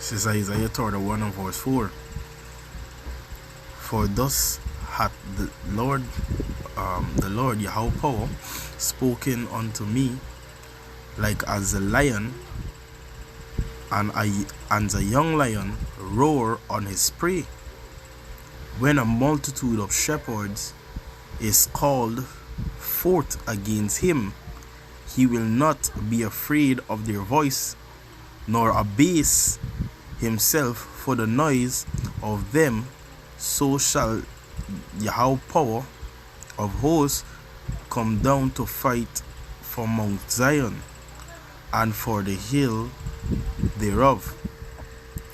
This is Isaiah 1 and verse 4. For thus hath the Lord Yahweh spoken unto me, like as a lion and a young lion roar on his prey. When a multitude of shepherds is called forth against him, he will not be afraid of their voice, nor abase himself for the noise of them. So shall Yahweh power of hosts come down to fight for Mount Zion and for the hill thereof.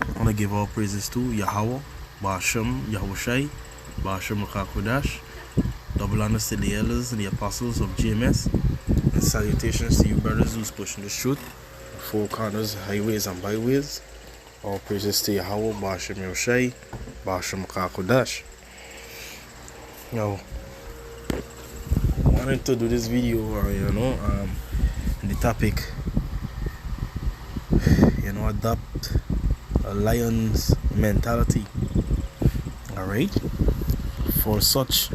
I want to give all praises to Yahweh, Ba'ashem, Yahushai, Ba'ashem Rakakodash. Double honors to the elders and the apostles of GMS, and salutations to you brothers who's pushing the truth, four corners, highways and byways. All praises to Yahweh, Ba'ashem Yahushai, Ba'ashem Rakakodash. Now, I wanted to do this video, the topic, adopt a lion's mentality. Alright? For such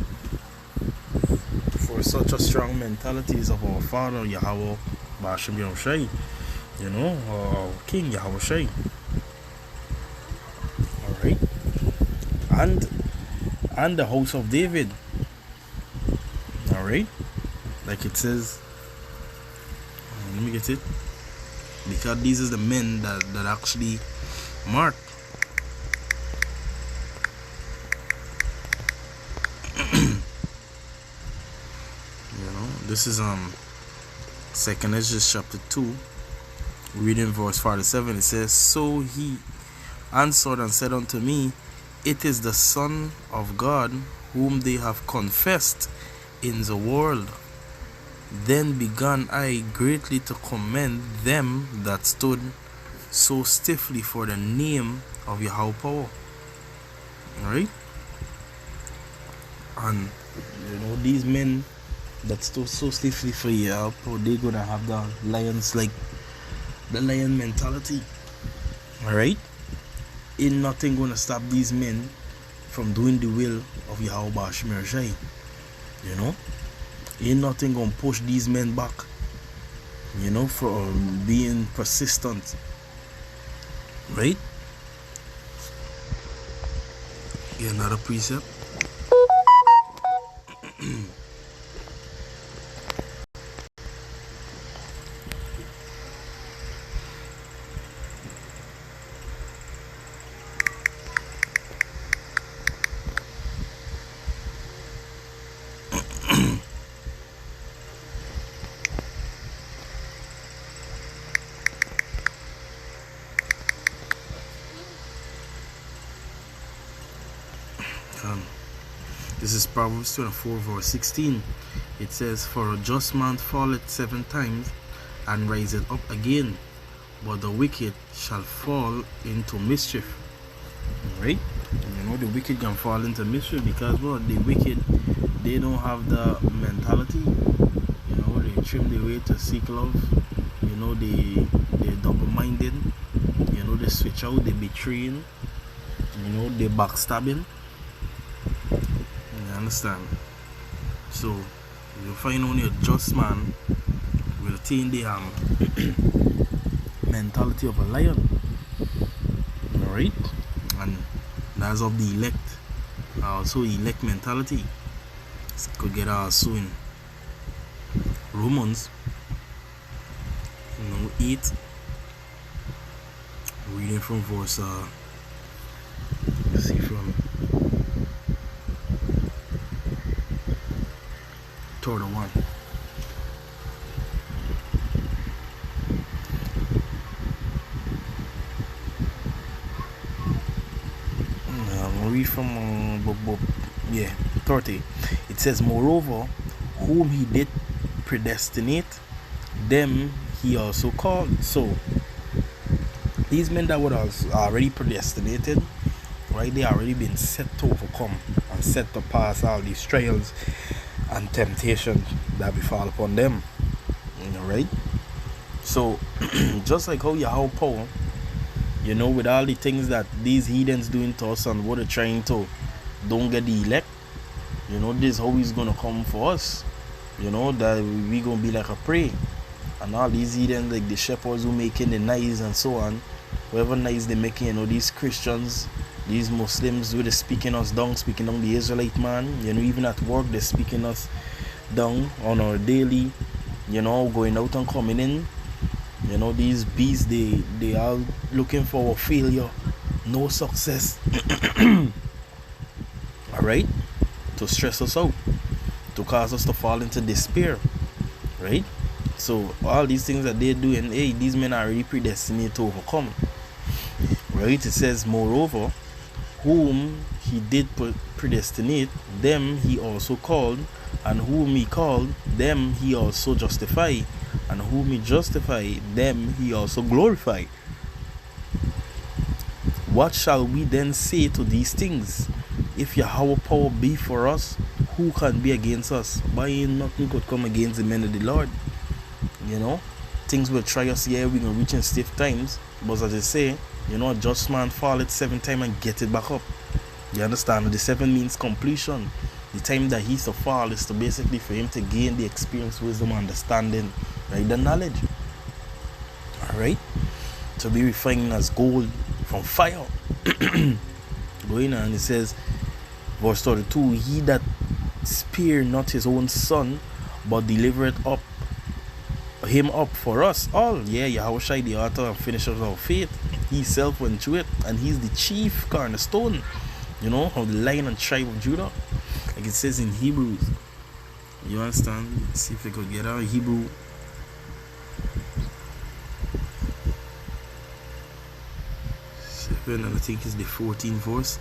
a strong mentalities of our Father Yahweh Ba'ashem Yahushai, our King Yahushai. Alright? And the house of David. Alright? Like it says, let me get it. Because these are the men that actually mark. This is 2nd Ezra chapter 2, reading verse 47. It says, So he answered and said unto me, It is the Son of God whom they have confessed in the world. Then began I greatly to commend them that stood so stiffly for the name of Yahweh power. Alright? And these men that stood so stiffly for Yahweh power, they're gonna have the lion mentality. Alright? Ain't nothing gonna stop these men from doing the will of Yahweh Ba'ashem Yahushai. Ain't nothing gonna push these men back, for being persistent. Right? Get another precept. This is Proverbs 24 verse 16. It says, For a just man falleth 7 times and riseth up again, but the wicked shall fall into mischief. Right? The wicked can fall into mischief because the wicked, they don't have the mentality. They trim their way to seek love. They're double-minded. They switch out, they betraying. They backstabbing. Understand? So you find only a just man will attain the mentality of a lion. Alright? And that's of the elect. Also elect mentality. Could get also in Romans 8, reading from verse let's see, from 1. Read from 30. It says, Moreover, whom he did predestinate, them he also called. So these men that were already predestinated, right? They already been set to overcome and set to pass all these trials and temptation that befall upon them. Alright? So just like how Yahweh power You know, with all the things that these heathens doing to us and what they're trying to don't get the elect, you know, this is how he's gonna come for us. You know, that we gonna be like a prey. And all these heathens, like the shepherds who making the knives and so on, whatever knives they making, you know, these Christians, these Muslims, who they speaking us down, speaking down the Israelite man, you know, even at work they're speaking us down on our daily, you know, going out and coming in. You know, these beasts, they are looking for a failure, no success. Alright? To stress us out, to cause us to fall into despair. Right? So all these things that they're doing, hey, these men are already predestinated to overcome. Right? It says, moreover, whom he did predestinate, them he also called, and whom he called, them he also justified, and whom he justified, them he also glorified. What shall we then say to these things? If Yahweh power be for us, who can be against us? By nothing could come against the men of the Lord. You know, things will try us here, we're gonna reach in stiff times, but as they say, you know, a just man fall it 7 times and get it back up. You understand? The 7 means completion. The time that he's to fall is to basically for him to gain the experience, wisdom, understanding, right? The knowledge. Alright? To be refined as gold from fire. Going on, it says, verse 32, he that spared not his own son, but delivered him up for us all. Yeah, Yahushua, the author and finisher of our faith, he himself went through it, and he's the chief cornerstone, you know, of the Lion and tribe of Judah, like it says in Hebrews. You understand? Let's see if we could get out Hebrew. And I think it's the 14th verse.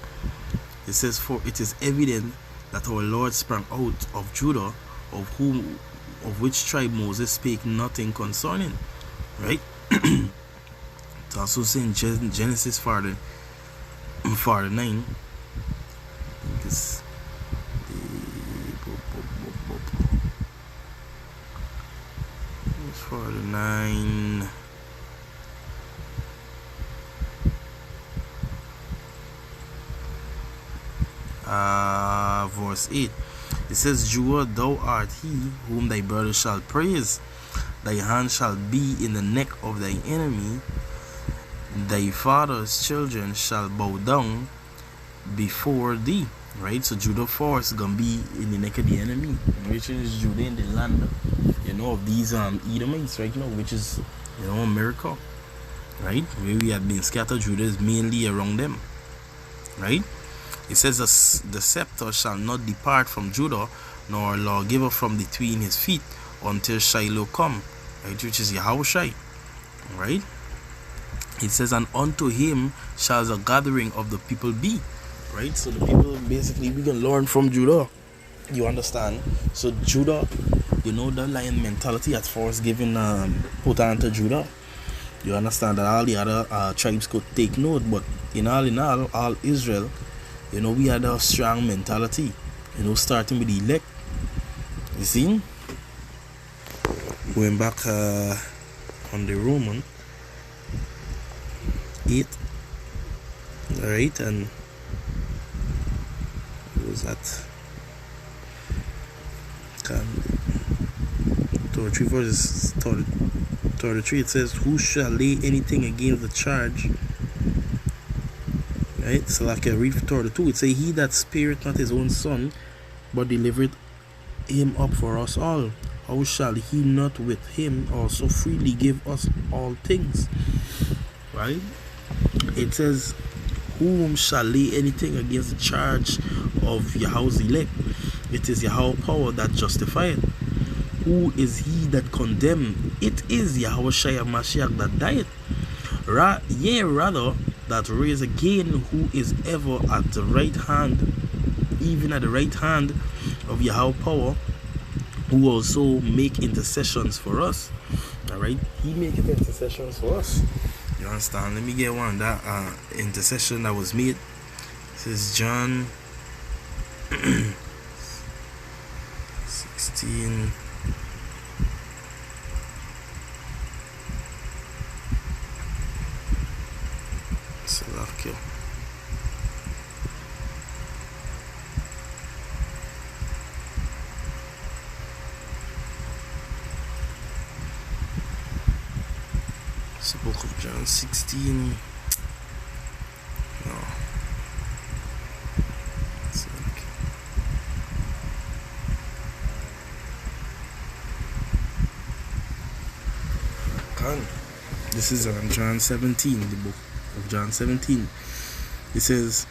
It says, for it is evident that our Lord sprang out of Judah, of which tribe Moses spake nothing concerning. Right? It's also saying Genesis 49. It's 49. Verse 8. It says, Judah, thou art he whom thy brother shall praise. Thy hand shall be in the neck of thy enemy. Thy father's children shall bow down before thee. Right? So Judah first gonna be in the neck of the enemy, which is Judah in the land, you know, of these Edomites, right? You know, which is, you know, America. Right? Where we have been scattered, Judah is mainly around them. Right? It says, the scepter shall not depart from Judah, nor lawgiver from between his feet, until Shiloh come, right, which is Yahushua. Right? It says, and unto him shall the gathering of the people be. Right? So the people, basically, we can learn from Judah. You understand? So Judah, you know, the lion mentality at first given put onto Judah. You understand that all the other tribes could take note, but in all Israel, you know, we had a strong mentality, you know, starting with the elect. You see? Going back on the Roman 8. Alright, and what was that? 33 verses 33, it says, who shall lay anything against the charge? Right? So like I read 32, it says, he that spared not his own son, but delivered him up for us all, how shall he not with him also freely give us all things? Right? It says, whom shall lay anything against the charge of Yahweh's elect? It is Yahweh power that justifieth. Who is he that condemned? It is Yahushua Mashiach that died. Rather that raise again, who is ever at the right hand, even at the right hand of Yahweh power, who also make intercessions for us. Alright, he maketh intercessions for us. You understand? Let me get one that intercession that was made. This is John 16. Slovakia. It's the book of John 16. No. Slovakia. This is John 17, the book of John 17. It says,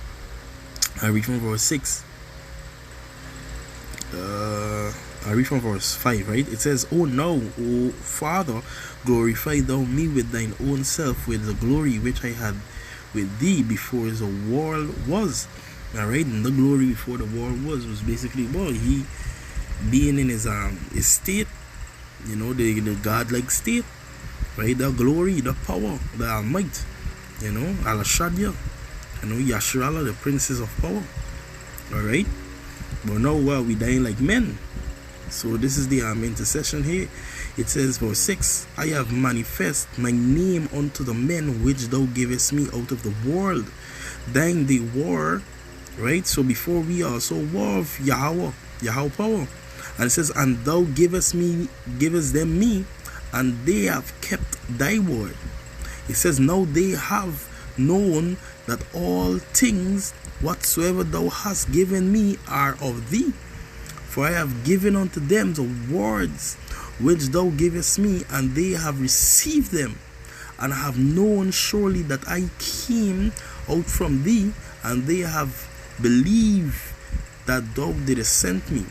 I read from verse 6. I read from verse 5, right? It says, "Oh now, O Father, glorify thou me with thine own self, with the glory which I had with thee before the world was." Alright, and the glory before the world was basically, well, he being in his state, you know, the God-like state, right? The glory, the power, the Almighty, you know, Al Shaddai, you know, Yashrala, the princess of power. Alright, but now we dying like men. So this is the intercession here. It says verse 6, "I have manifest my name unto the men which thou gavest me out of the world." Thine they were, right? So before we also were of Yahweh power. And it says, "And thou givest them me, and they have kept thy word." It says, "Now they have known that all things whatsoever thou hast given me are of thee. For I have given unto them the words which thou gavest me, and they have received them, and have known surely that I came out from thee, and they have believed that thou didst send me."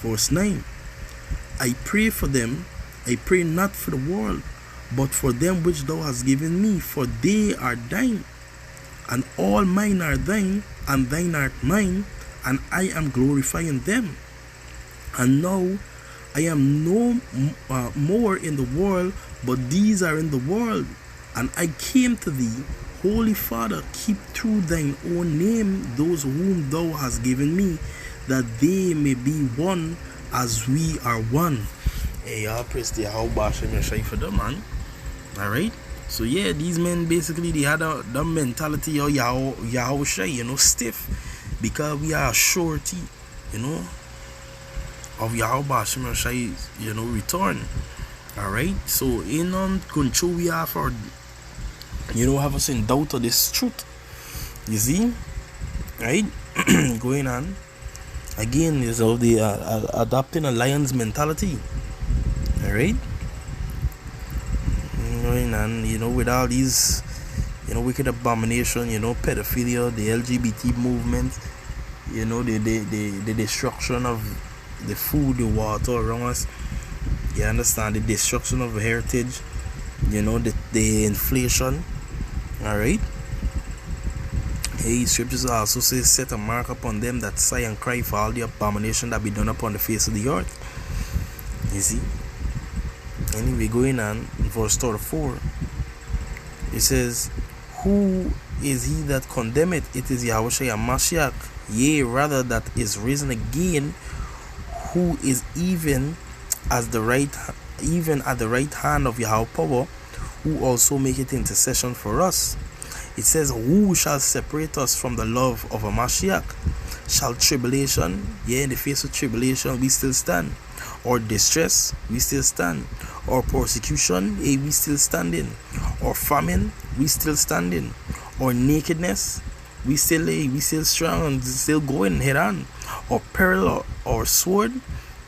Verse 9, "I pray for them, I pray not for the world, but for them which thou hast given me, for they are thine, and all mine are thine, and thine art mine, and I am glorifying them. And now I am no more in the world, but these are in the world. And I came to thee, Holy Father, keep through thine own name those whom thou hast given me, that they may be one as we are one." Hey, y'all, praise the Yahweh for them, man. Alright? So yeah, these men basically, they had the mentality of Yahweh, you know, stiff, because we are surety, you know, of Yahweh Shai, you know, return. Alright, so in control we have for, you know, have us in doubt of this truth. You see, right? Going on again is of the adopting a lion's mentality. Alright, going on, you know, with all these, you know, wicked abomination, you know, pedophilia, the LGBT movement, you know, the destruction of the food, the water around us. You understand, the destruction of heritage, you know, the inflation. Alright, hey, scriptures also says, "Set a mark upon them that sigh and cry for all the abomination that be done upon the face of the earth." You see. Anyway, going on, verse 34, it says, "Who is he that condemneth? It is Yahushua Mashiach, yea, rather that is risen again, who is even at the right hand of Yahweh power, who also maketh intercession for us." It says, "Who shall separate us from the love of a Mashiach? Shall tribulation?" Yeah, in the face of tribulation, we still stand. "Or distress?" We still stand. "Or persecution?" Hey, we still standing. "Or famine?" We still standing. "Or nakedness?" We still strong and still going head on. "Or peril or sword?"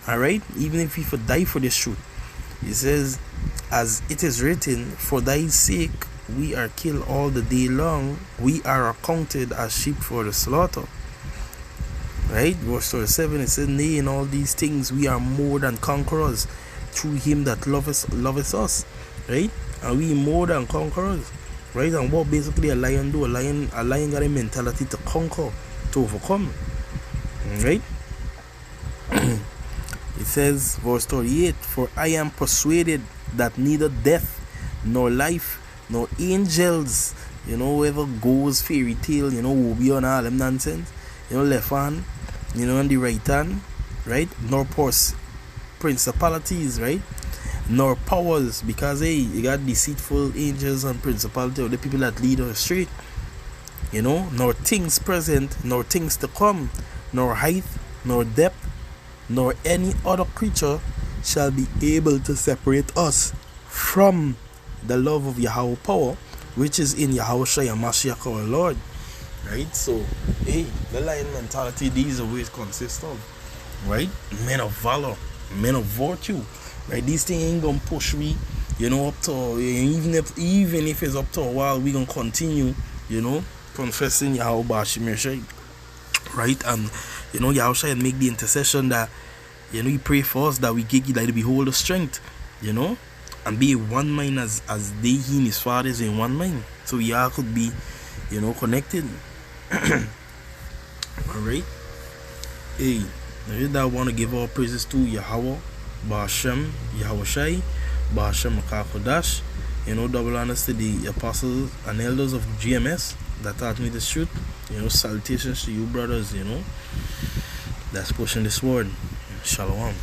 Alright, even if we die for this truth. It says, "As it is written, for thy sake we are killed all the day long, we are accounted as sheep for the slaughter." Right, verse 37, it says, "Nay, in all these things we are more than conquerors through him that loveth us." Right, and we more than conquerors. Right, and what basically a lion do? A lion got a mentality to conquer, to overcome. Right. It says, verse 38, "For I am persuaded that neither death, nor life, nor angels," you know, whoever goes fairy tale, you know, will be on all them nonsense, you know, left hand, you know, on the right hand, right, "nor principalities," right, nor powers, because hey, you got deceitful angels and principality of the people that lead us astray. You know, nor things present, nor things to come, nor height, nor depth, nor any other creature shall be able to separate us from the love of Yahweh power, which is in Yahweh Shai Mashiach our Lord. Right? So, hey, the lion mentality, these are what it consists of. Right? Men of valor, men of virtue. Right? These things ain't gonna push me, you know, up to, even if it's up to a while, we gonna continue, you know, confessing Yahweh Bashim Shai. Right? And you know, Yahweh Shai make the intercession that, you know, he pray for us that we get like to behold the strength, you know, and be one mind as they, he and his father is in one mind. So we all could be, you know, connected. Alright. Hey, I want to give all praises to Yahweh, Ba'ashem, Yahweh Shai, Ba'ashem Akakodash. You know, double honors to the apostles and elders of GMS that taught me this truth. You know, salutations to you brothers, you know, that's pushing this word. Shalom.